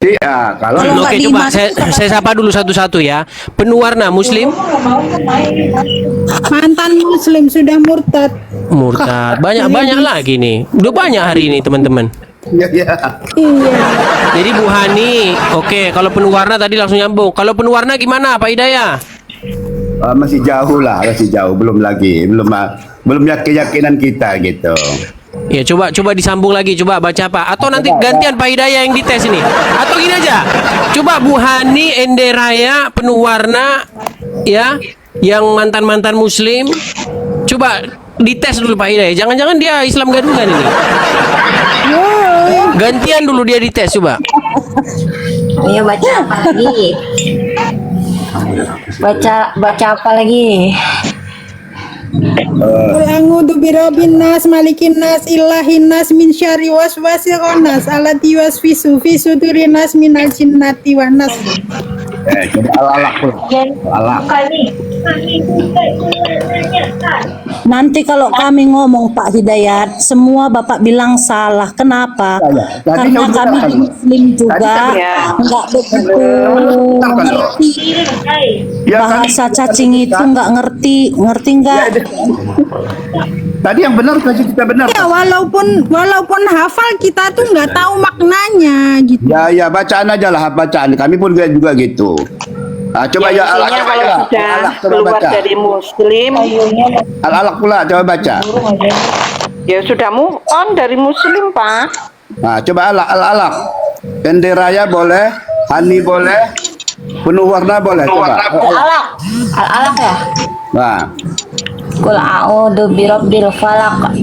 Iya, kalau Oke, coba saya sapa dulu satu-satu ya. Penuh warna Muslim, Mantan Muslim sudah murtad. murtad. Banyak lagi nih. Udah banyak hari ini teman-teman. iya, iya. Iya. Jadi Bu Hani, oke. Kalau penuh warna tadi langsung nyambung. Kalau penuh warna gimana Pak Hidayah? Masih jauh lah, masih jauh, belum lagi, belum keyakinan kita gitu. Ya coba disambung lagi, coba baca apa? Atau nanti gantian Pak Hidayah yang dites ini. Atau gini aja. Coba Bu Hani, Ende Raya, penuh warna, ya, yang mantan-mantan Muslim. Coba dites dulu Pak Hidayah. Jangan-jangan dia Islam gadungan ini. Gantian dulu dia dites coba. Ayo baca apa lagi? Baca apa lagi? Qul a'udzu birabbin nas, malikin nas, ilahin nas, min syarri waswasil khannas, allati yuwaswisu fi sudurin nas minal jinnati wan nas. Coba alalak pula. Alalak. Nanti kalau kami ngomong Pak Hidayat, semua Bapak bilang salah. Kenapa? Tadi Karena kamu kami bilang. Muslim juga nggak begitu ngerti Ya, bahasa cacing itu, nggak ngerti nggak? Tadi yang benar kasih kita benar. Ya walaupun hafal kita tuh nggak tahu maknanya gitu. Ya bacaan aja lah bacaan. Kami pun juga gitu. Coba ya alak, Intinya coba kalau ya. sudah Alak, coba keluar baca. dari Muslim, Alak pula coba baca. ya sudah move on dari Muslim, Pak. Coba alak. Ende Raya boleh, Hani boleh, penuh warna boleh. Coba. Al-alaq ya. Nah, Qul a'udzu birabbil falaq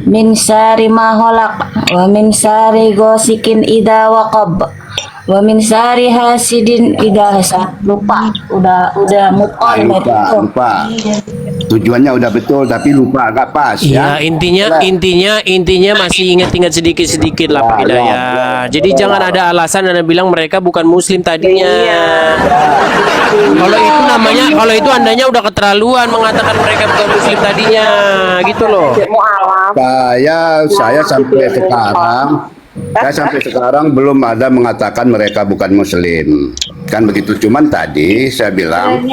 min syarri ma khalaq wa min syarri ghasikin idza waqab wa min syarri hasidin idza hasad. Lupa, udah move on lupa. Tujuannya udah betul tapi lupa agak pas Ya, ya. intinya masih ingat-ingat sedikit-sedikit lah Pak Hidayah. Jadi jangan ada alasan Anda bilang mereka bukan Muslim tadinya. Kalau itu andanya udah keterlaluan mengatakan mereka bukan Muslim tadinya, gitu loh. Saya sampai sekarang belum ada mengatakan mereka bukan Muslim. Kan begitu, cuman tadi saya bilang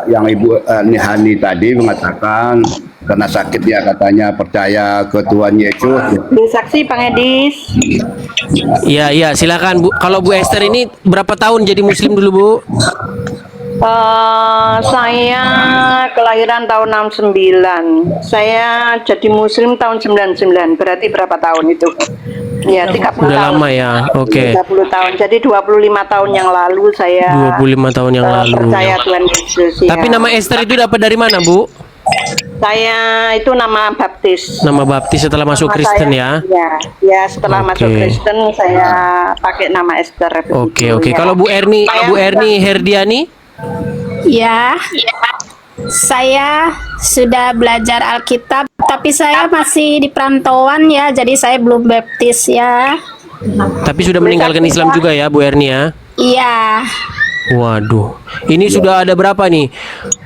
yang Ibu Hani tadi mengatakan karena sakit dia katanya percaya ke Tuhan Yesus. Saksi Bang Edis. Iya, silakan Bu. Kalau Bu Esther ini berapa tahun jadi Muslim dulu Bu? Saya kelahiran tahun 69. Saya jadi Muslim tahun 99. Berarti berapa tahun itu? Ya, 30 Udah tahun. lama ya, oke. 30 tahun. Jadi 25 tahun yang lalu saya 25 tahun yang lalu. percaya Tuhan Yesus. Tapi ya. nama Esther itu dapat dari mana Bu? Saya itu nama baptis. Nama baptis setelah masuk Nama Kristen saya, ya? Ya, setelah Oke. masuk Kristen saya pakai nama Esther. Oke. Ya. Kalau Bu Erni Herdiani? Ya, saya sudah belajar Alkitab, tapi saya masih di perantauan ya, jadi saya belum baptis ya. Tapi sudah meninggalkan Islam juga ya Bu Erni ya? Iya, Waduh, ini sudah ada berapa nih?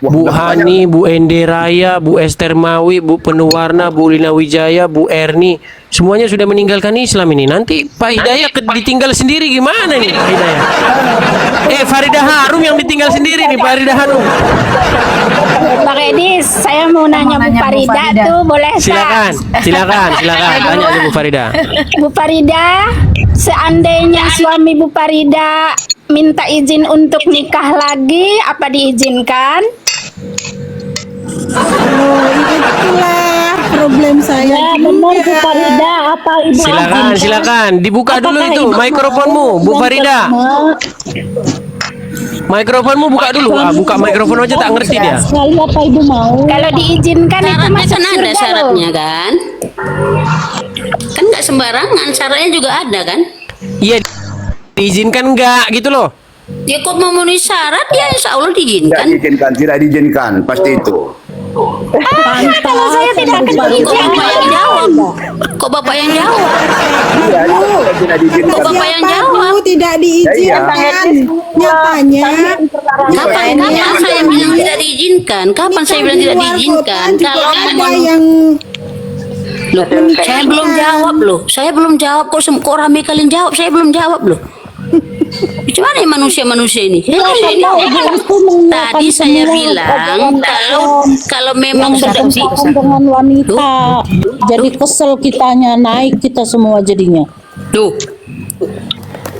Bu Hani, Bu Ende Raya, Bu Esther Mawi, Bu Penuh Warna, Bu Lina Wijaya, Bu Erni, semuanya sudah meninggalkan Islam ini. Nanti Pak Hidayah ditinggal sendiri gimana nih Pak Hidayah? Farida Harum yang ditinggal sendiri nih, Farida Harum. Pak Edis, saya mau nanya Bu Farida tuh, boleh tak? Silakan, tanya aja Bu Farida. Bu Farida, seandainya suami Bu Farida minta izin untuk nikah lagi, apa diizinkan? Itulah problem saya. Ya benar Bu Farida, apa Ibu Silakan, dibuka dulu Apakah itu Ibu mikrofonmu, Bu mau Farida. Mikrofonmu buka dulu. Buka mikrofon aja tak ngerti dia. Sekali apa Ibu mau? Kalau diizinkan itu Syaratnya masuk kan ada surga loh. syaratnya kan? Kan nggak sembarangan, syaratnya juga ada kan? Iya, diizinkan enggak gitu loh. Ya kok memenuhi syarat ya insya Allah diizinkan. Tidak diizinkan, pasti itu. Kalau saya tidak akan Kok diizinkan. bapak yang jawab? Kok bapak yang jawab? Tidak diizinkan. Kok bapak yang Pak jawab? Bu tidak diizinkan. Nyatanya. Kapan saya bilang tidak diizinkan? Kapan saya bilang tidak diizinkan? Kalau Ada memang yang loh, saya belum jawab loh. Saya belum jawab kok rame kalian jawab. Saya belum jawab loh. manusia-manusia ini? Tadi saya bilang kalau memang sudah dengan wanita, jadi kesel kitanya, naik kita semua jadinya. tuh,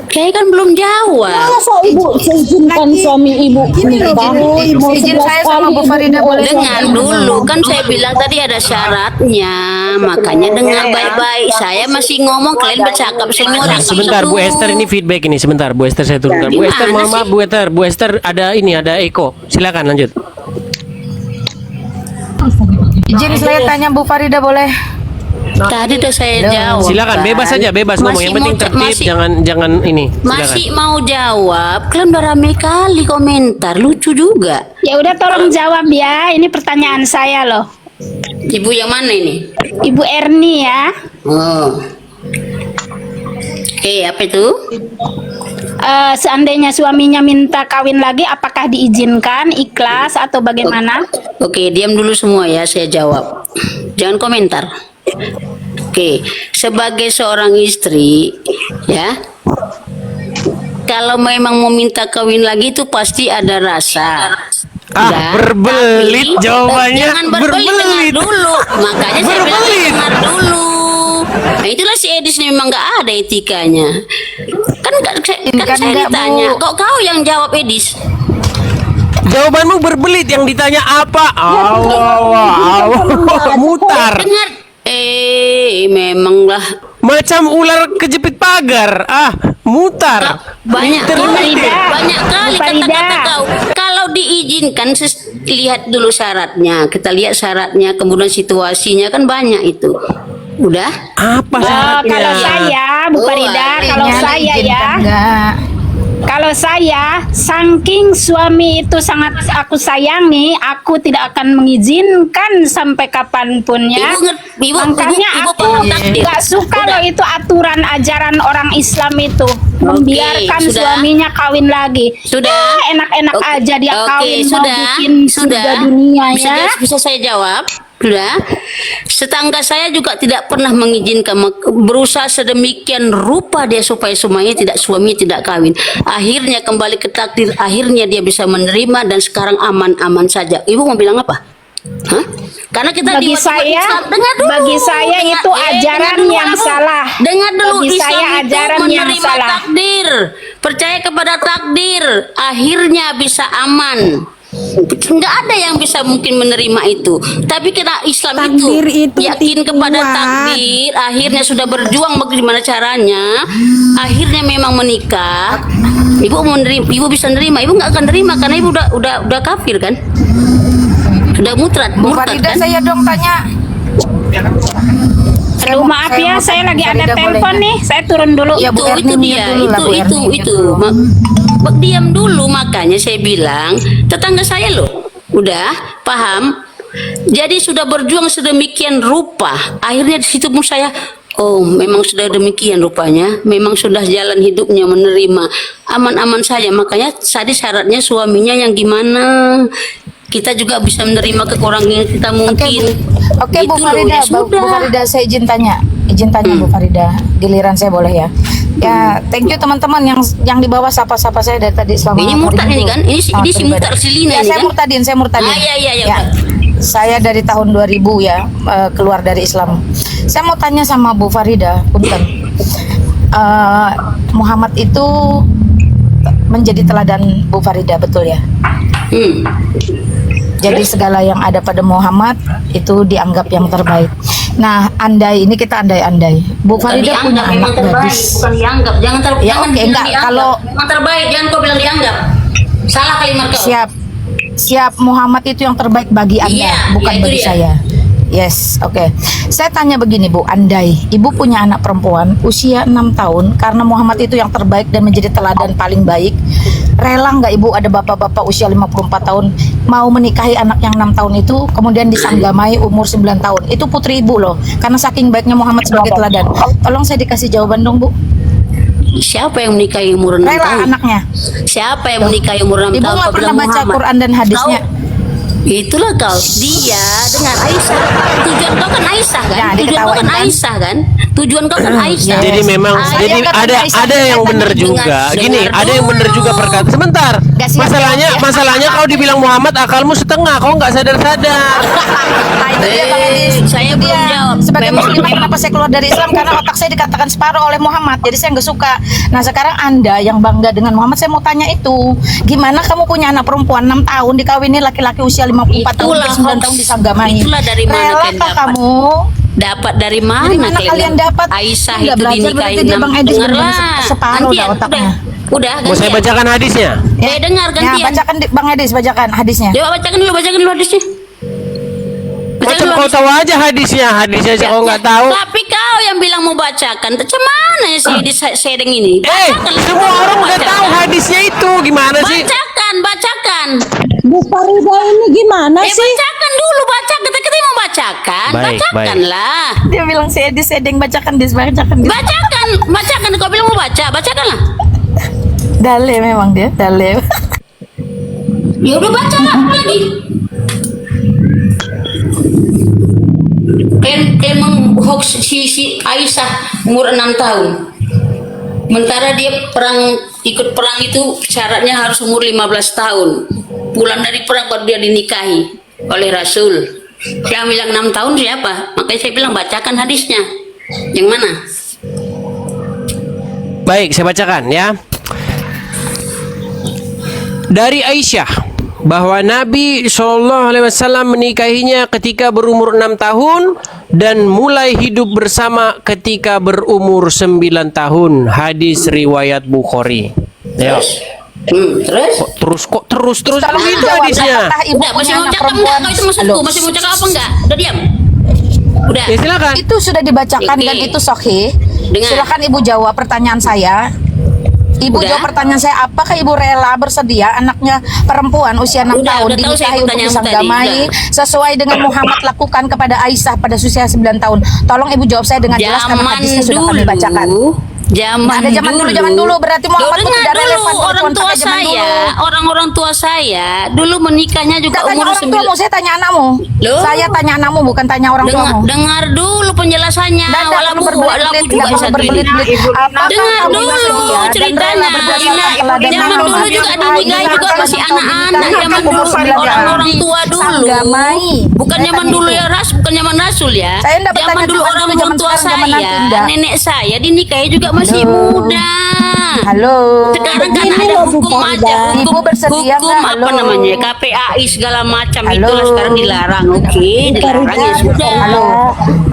kayak kan belum jawab. Masa ibu seizinkan suami ibu nikah? Izin saya sama Bu Farida boleh Dengar dulu, kan saya bilang tadi ada syaratnya, makanya dengar baik-baik. Saya masih ngomong, kalian bercakap semua. Nah, sebentar Bu Esther, ini feedback ini sebentar Bu Esther, saya turunkan. Bu Esther, mohon maaf Bu Esther ada Eko. Silakan lanjut. Izin saya tanya Bu Farida boleh? Tadi udah saya jawab. Silakan bebas saja, bebas ngomong. Yang penting tertib, jangan ini. Silakan. Masih mau jawab? Kalian udah rame kali komentar, lucu juga. Ya udah tolong jawab ya. Ini pertanyaan saya loh. Ibu yang mana ini? Ibu Erni ya. Oh. Oke, apa itu? Seandainya suaminya minta kawin lagi, apakah diizinkan, ikhlas atau bagaimana? Oke, diam dulu semua ya, saya jawab. Jangan komentar. Oke, sebagai seorang istri, ya, kalau memang mau minta kawin lagi itu pasti ada rasa. Berbelit Tapi, jawabannya. jangan berbelit, dengar dulu. Makanya saya bilang dengar dulu. Nah, itulah si Edis memang nggak ada etikanya. Kan saya ditanya, kok kau yang jawab Edis? Jawabanmu berbelit, yang ditanya apa? Mutar. Dengar, memanglah Macam ular kejepit pagar. Mutar. banyak kali Farida. kata-kata kau. Kalau diizinkan, lihat dulu syaratnya. Kita lihat syaratnya, kemudian situasinya kan banyak itu. Udah? Apa syaratnya? Kalau saya, Bu Farida, kalau saya, saking suami itu sangat aku sayangi, aku tidak akan mengizinkan sampai kapanpun ya. Makanya aku nggak suka loh itu aturan ajaran orang Islam itu membiarkan suaminya kawin lagi. Sudah. Enak-enak aja dia kawin mau sudah, bikin surga dunia ya. Bisa saya jawab? Sudah. Setangga saya juga tidak pernah mengizinkan, berusaha sedemikian rupa dia supaya suami tidak kawin. Akhirnya kembali ke takdir, akhirnya dia bisa menerima dan sekarang aman-aman saja. Ibu mau bilang apa? Hah? Karena kita Bagi saya, bagi saya itu ajaran yang salah. Dengar dulu, Bagi Islam saya itu ajaran yang menerima salah. takdir, percaya kepada takdir, akhirnya bisa aman. Nggak ada yang bisa mungkin menerima itu. Tapi kita Islam Takdir itu yakin kepada kuat. takdir, akhirnya sudah berjuang bagaimana caranya, akhirnya memang menikah. Ibu bisa nerima, ibu nggak akan nerima karena ibu udah kafir kan, udah murtad Farida kan? saya dong tanya. Aduh maaf ya, saya lagi ada telepon nih. Saya turun dulu. Ya, Bu itu Erni, dia, dulu lah, Bu Erni, itu. Diam dulu, makanya saya bilang tetangga saya loh, udah paham. Jadi sudah berjuang sedemikian rupa, akhirnya di situ pun saya, oh memang sudah demikian rupanya, memang sudah jalan hidupnya menerima aman-aman saja. Makanya tadi syaratnya suaminya yang gimana, kita juga bisa menerima kekurangan kita mungkin. Oke, Gitu Bu loh, Farida, ya sudah. Bu Farida saya izin tanya Bu Farida, giliran saya boleh ya. Ya, thank you teman-teman yang di bawah sapa-sapa saya dari tadi selama Ini murtad ini kan? Ini si murtad si Lina ya, ini saya kan? murtadin. Ya. Saya dari tahun 2000 ya, keluar dari Islam. Saya mau tanya sama Bu Farida, punten. Muhammad itu menjadi teladan Bu Farida, betul ya? Jadi segala yang ada pada Muhammad itu dianggap yang terbaik. Nah, kita andai-andai. Bu Farida punya anak gadis. Bukan dianggap, jangan Ya, oke, enggak, dianggap. kalau- memang terbaik, jangan kau bilang dianggap. Salah kalimat kau. Siap Muhammad itu yang terbaik bagi Anda, Iya, bukan ya itu bagi dia. saya. Yes, oke. Saya tanya begini Bu, andai Ibu punya anak perempuan usia 6 tahun karena Muhammad itu yang terbaik dan menjadi teladan paling baik, rela nggak Ibu ada bapak-bapak usia 54 tahun mau menikahi anak yang 6 tahun itu kemudian disanggamai umur 9 tahun? Itu putri Ibu loh, karena saking baiknya Muhammad sebagai teladan. Tolong saya dikasih jawaban dong Bu. Siapa yang menikahi umur 6 Rela tahun? anaknya. Siapa yang menikahi umur 6 Ibu tahun? nggak Kau pernah bilang baca Muhammad. Quran dan hadisnya? Itulah kau, dia dengan Aisyah. Tujuan kau kan Aisyah kan? Ya, Tujuan kau kan diketawain kan? Aisyah kan? Tujuan kau kan Aisyah. Jadi memang Saya jadi kata Aisyah ada yang kata benar dengan- juga. Gini, dengar ada yang benar dulu. juga perkata. Sebentar. Gak siap Masalahnya kau dibilang Muhammad akalmu setengah, kau nggak sadar-sadar. Nah, itu dia Bang Edis. Saya Itu belum dia. jawab. Sebagai Memang- muslimah kenapa saya keluar dari Islam? Karena otak saya dikatakan separuh oleh Muhammad. Jadi saya nggak suka. Nah sekarang Anda yang bangga dengan Muhammad, saya mau tanya itu. Gimana kamu punya anak perempuan 6 tahun dikawinin laki-laki usia 54 tahun, Itulah 9 hoax. tahun disanggamain. Itulah dari mana Relakah kalian dapat? kamu? Dapat dari mana? Dari mana kalian dapat? Aisyah Nggak itu belajar, dinikahi berarti dia 6. Bang Edis Dengarlah. benar-benar separuh Gantian, dah otaknya. Udah, Mau saya gantian. bacakan hadisnya? Dengar Ya, gantian. bacakan Bang Edis, bacakan hadisnya. Coba bacakan dulu hadisnya. Macam kau tahu aja hadisnya aja kau nggak tahu. Tapi kau yang bilang mau bacakan, macam mana ya si di sedeng ini? Bacakan, Semua orang udah bacakan. tahu hadisnya itu gimana sih? Bacakan. Bu Farida ini gimana sih? Bacakan dulu, bacakan. Kita mau bacakan, Baik, bacakanlah. Dia bilang si Edis sedeng, bacakan Dis, bacakan Dis. Bacakan. Kau bilang mau baca, bacakanlah. Dale memang dia, dale. Ya udah baca lah, apa lagi? Emang hoax si Aisyah umur 6 tahun. Sementara dia ikut perang itu syaratnya harus umur 15 tahun. Pulang dari perang baru dia dinikahi oleh Rasul. Yang bilang 6 tahun siapa? Makanya saya bilang bacakan hadisnya. Yang mana? Baik, saya bacakan ya. Dari Aisyah bahwa Nabi SAW menikahinya ketika berumur 6 tahun dan mulai hidup bersama ketika berumur 9 tahun. Hadis riwayat Bukhari. Ya. Terus? Terus Tolong begitu jawab, hadisnya. apakah ibu Udah, masih punya mau anak cakap enggak? perempuan? Kau itu maksudku, Halo. masih mau cakap apa enggak? Udah diam. Udah. Ya silakan. Itu sudah dibacakan Oke. dan itu sahih. Dengar. Silakan Ibu jawab pertanyaan saya. Ibu Udah. jawab pertanyaan saya, apakah Ibu rela bersedia anaknya perempuan usia 6 Udah tahun tahu saya dinikahi untuk pertanyaanmu disanggamai tadi, sesuai dengan Muhammad lakukan kepada Aisyah pada usia 9 tahun? Tolong Ibu jawab saya dengan jelas karena Zaman hadisnya sudah kami bacakan. dulu. Zaman Ada zaman dulu berarti Muhammad Loh, itu dengar tidak dulu, relevan kalau orang cuma tua pakai zaman saya, dulu. orang-orang tua saya dulu menikahnya juga Enggak tanya umur orang tuamu, saya tanya anakmu. Loh? Saya tanya anakmu bukan tanya orang tuamu. Dengar dulu penjelasannya. Dan Walaupun berbelit-belit, juga tidak bisa berbelit-belit. Apakah Dengar kamu dulu bersedia dan ceritanya. rela berdasarkan teladan Zaman Muhammad? dulu juga dinikahi juga Aisyah masih engkau anak-anak. dinikahi Zaman umur dulu 9 tahun. orang-orang tua dulu. Disanggamai. Bukan Saya zaman tanya dulu itu. ya bukan zaman Rasul ya. Saya enggak Zaman bertanya dulu zaman orang dulu, zaman tua sekarang, zaman saya, nanti enggak. nenek saya dinikahi juga masih Halo. muda. Halo. Sekarang kan Begini ada loh, Bu hukum Farida. aja, Ibu bersedia hukum nggak? apa Halo. namanya KPAI segala macam Halo. itulah sekarang dilarang. Oke, dilarang ya sudah. Halo.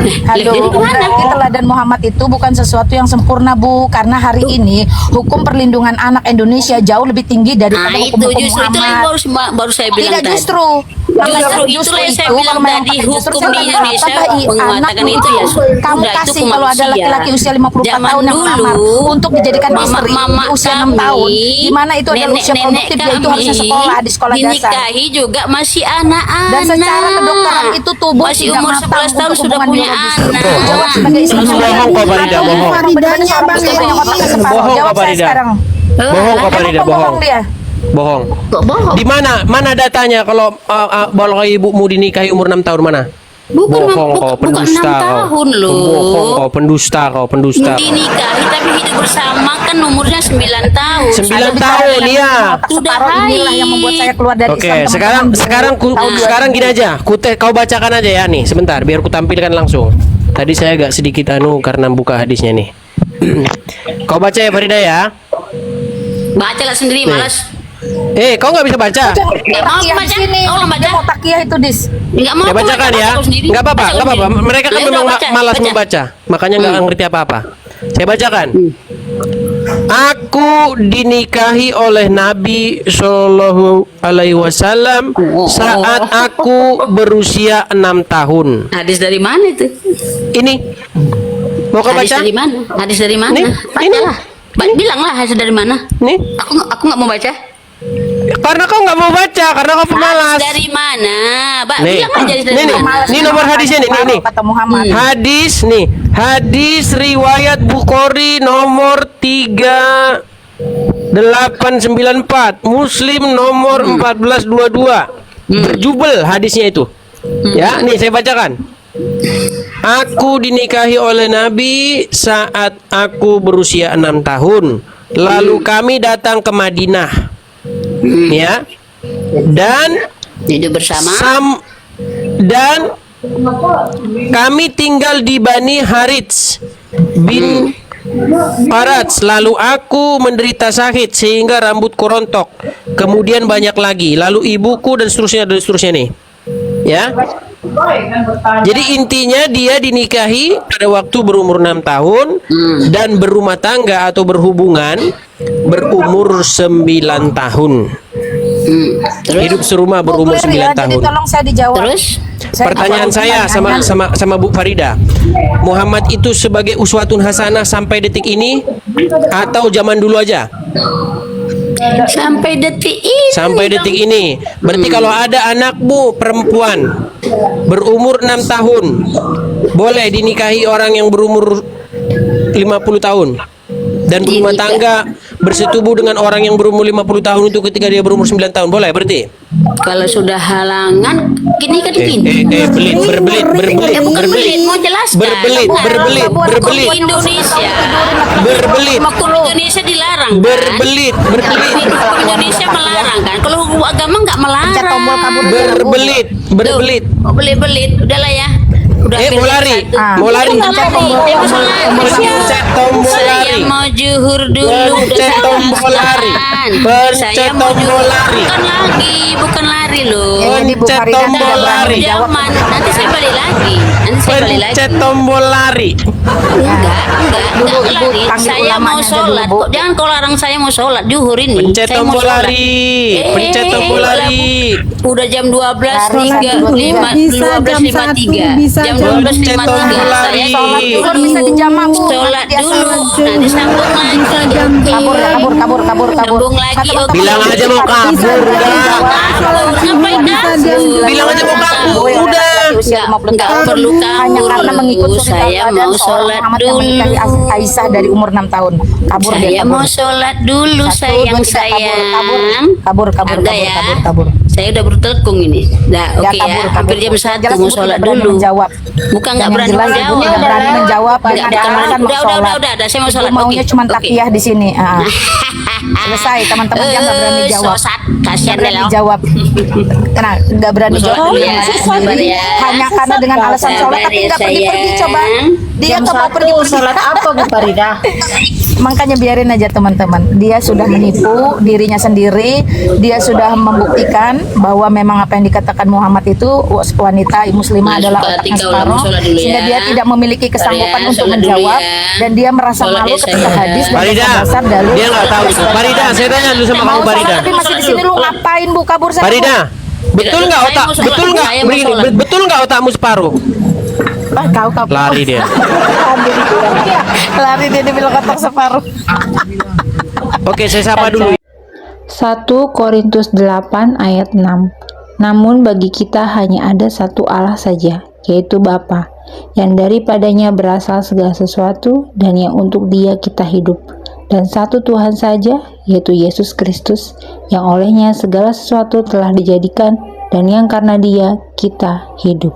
Jadi Halo, gimana? berarti teladan Muhammad itu bukan sesuatu yang sempurna, Bu. Karena hari ini hukum perlindungan anak Indonesia jauh lebih tinggi daripada Nah itu hukum-hukum justru itulah yang Muhammad. baru saya bilang Tidak tadi. justru. Justru itulah yang saya bilang kalau memang tadi, pakai justru, hukum saya di tanya, Indonesia apakah mengatakan anak itu ya kamu sudah, itu kasih kalau ada manusia. laki-laki usia 54 Zaman tahun yang melamar dulu, untuk dijadikan istri mama usia 6 tahun, di mana itu adalah usia produktif, yaitu harusnya sekolah di sekolah dasar. dinikahi juga masih anak-anak. Dan secara kedokteran itu tubuh masih tidak umur matang 11 tahun untuk sudah hubungan punya biologis. anak. Ibu jawab sebagai istri. Bohong kok, Farida, bohong. Faridanya Bang Edis. Bohong, Jawab Kak saya Farida. sekarang. Bohong Kak Emang Farida, pembohong bohong. dia. Bohong. Kok bohong? Di mana datanya kalau ibumu dinikahi umur 6 tahun mana? Bukan Bohong kau, bukan 6 pendusta kau. tahun loh. Bohong kau, pendusta. Dinikahi tapi hidup bersama kan umurnya 9 tahun. 9 tahun ya. Otak Udah separuh inilah baik. yang membuat saya keluar dari Oke, Islam, sekarang teman-teman. sekarang gini aja. Kau bacakan aja ya nih, sebentar biar ku tampilkan langsung. Tadi saya agak sedikit karena buka hadisnya nih. Kau baca ya Farida ya. Bacalah sendiri malas. Kau nggak bisa baca. Nggak mau Takiyah baca. di sini. Oh, baca. Dia mau takiyah itu, Dis. Enggak mau. Saya aku bacakan baca, ya. baca sendiri. Nggak apa-apa, Baca nggak apa-apa. sendiri. Mereka kan Ya memang udah, baca, malas baca. membaca, makanya nggak ngerti apa-apa. Saya bacakan. Aku dinikahi oleh Nabi Shallallahu Alaihi Wasallam saat aku berusia 6 tahun. Hadis dari mana itu? Ini mau kau Hadis baca? dari mana? Hadis dari mana? Nih, Bacalah. Bilanglah hadis dari mana? Nih, Aku nggak mau baca. karena kau nggak mau baca, karena kau pemalas. Hadis dari mana? Nih, Bilang aja hadis dari nih, mana. Ini nomor hadisnya nih. Kata Muhammad. Hadis nih, hadis riwayat Bukhari nomor 3894, Muslim nomor 1422. Berjubel hadisnya itu. Ya, nih saya bacakan. Aku dinikahi oleh Nabi saat aku berusia 6 tahun. Lalu kami datang ke Madinah. Ya. Dan Hidup bersama. dan kami tinggal di Bani Harits bin Farats. Lalu aku menderita sakit sehingga rambutku rontok. Kemudian banyak lagi. Lalu ibuku dan seterusnya nih. Ya. Jadi intinya dia dinikahi pada waktu berumur 6 tahun dan berumah tangga atau berhubungan berumur 9 tahun. Hidup serumah berumur 9 Jadi tahun. tolong saya dijawab. Terus Pertanyaan saya sama Bu Farida, Muhammad itu sebagai uswatun hasanah sampai detik ini atau zaman dulu aja? sampai detik ini. Sampai detik ini. Berarti kalau ada anakmu perempuan berumur 6 tahun, boleh dinikahi orang yang berumur 50 tahun dan berumah tangga bersetubuh dengan orang yang berumur 50 tahun itu ketika dia berumur 9 tahun, boleh berarti? Kalau sudah halangan, kini kan gini. Berbelit, Bukan belit, mau jelaskan. berbelit. Indonesia. Berbelit. Hukum Indonesia dilarang. Kan? Berbelit. Hukum Indonesia melarang kan. Kalau hukum agama nggak melarang. Berbelit. Tuh, oh, belit. Udahlah ya. Udah Mau lari. Mau lari. Pencet tombol Saya lari. mau juhur dulu. Pencet tombol lari. Saya Pencet mau tombol juhur. lari. Bukan lari loh. Jadi Bu Pencet Farida tombol tidak berani lari. jawab. Zaman. Nanti saya balik lagi. Pencet tombol lari. Enggak Dulu Ibu lari. panggil Saya ulamanya mau aja sholat. dulu, Bu. Kok jangan kau larang saya mau sholat juhur ini. Pencet Saya mau tombol sholat. lari. Pencet tombol lari. Udah jam 12.53. Bisa jam 1, bisa Jam jam 12.53. lari. Saya Sholat zuhur bisa dijamak, Bu. sholat Nanti dia dulu. sholat. Nanti sambung lagi. Kabur. Sambung lagi. Oke. Bilang aja mau kabur udah. Ngapain kabur? Bilang aja mau kabur udah. Enggak perlu Hanya kabur. karena mengikut cerita Saya keadaan mau seorang sholat Muhammad yang menikahi dulu. Aisyah dari umur 6 tahun. Kabur dia, Saya kabur. mau sholat dulu, Satu, sayang. dua, tiga, kabur. Ada ya. Saya udah bertelkung ini. Nah, Ya, oke ya. kabur. Hampir jam 1 Jelas mau Ibu sholat tidak berani dulu. menjawab. Bukan nggak Yang berani jelas menjawab. Ibu tidak berani menjawab Nggak, dengan bukan alasan mau sholat. udah. Saya mau Ibu sholat. maunya Oke. cuma Oke. takiyah di sini. Selesai, teman-teman yang nggak berani jawab. Sosat, kasihan Nggak deh berani lo. jawab. Nah, nggak berani Mau sholat jawab. dulu ya. Sabar ya. Hanya karena dengan alasan sholat Sabar tapi ya, nggak pergi-pergi sayang. coba. Dia nggak mau pergi-pergi. Sholat apa Bu Farida? Makanya biarin aja teman-teman. Dia sudah menipu dirinya sendiri. Dia sudah membuktikan bahwa memang apa yang dikatakan Muhammad itu wanita muslimah Nah, adalah suka otaknya tinggal separuh, sholat dulu sehingga ya. dia tidak memiliki kesanggupan ya, untuk sholat dulu menjawab ya. dan dia merasa Sholat malu ya, ketika sayang. hadis dan Farida, dasar dalil. dia nggak tahu itu. Farida, saya tanya dulu sama kamu Mau Farida. sholat tapi masih di sini lu ngapain Bu? Kabur sana. Bu. Farida, betul nggak Saya otak? mau sholat, Betul nggak? saya mau Begini, sholat. betul nggak otakmu separuh? Kau Lari dia. Lari dia dibilang otak separuh. Oke, saya sapa dulu. 1 Korintus 8 ayat 6. Namun bagi kita hanya ada satu Allah saja, yaitu Bapa, yang daripadanya berasal segala sesuatu dan yang untuk Dia kita hidup, dan satu Tuhan saja, yaitu Yesus Kristus, yang olehnya segala sesuatu telah dijadikan dan yang karena Dia kita hidup.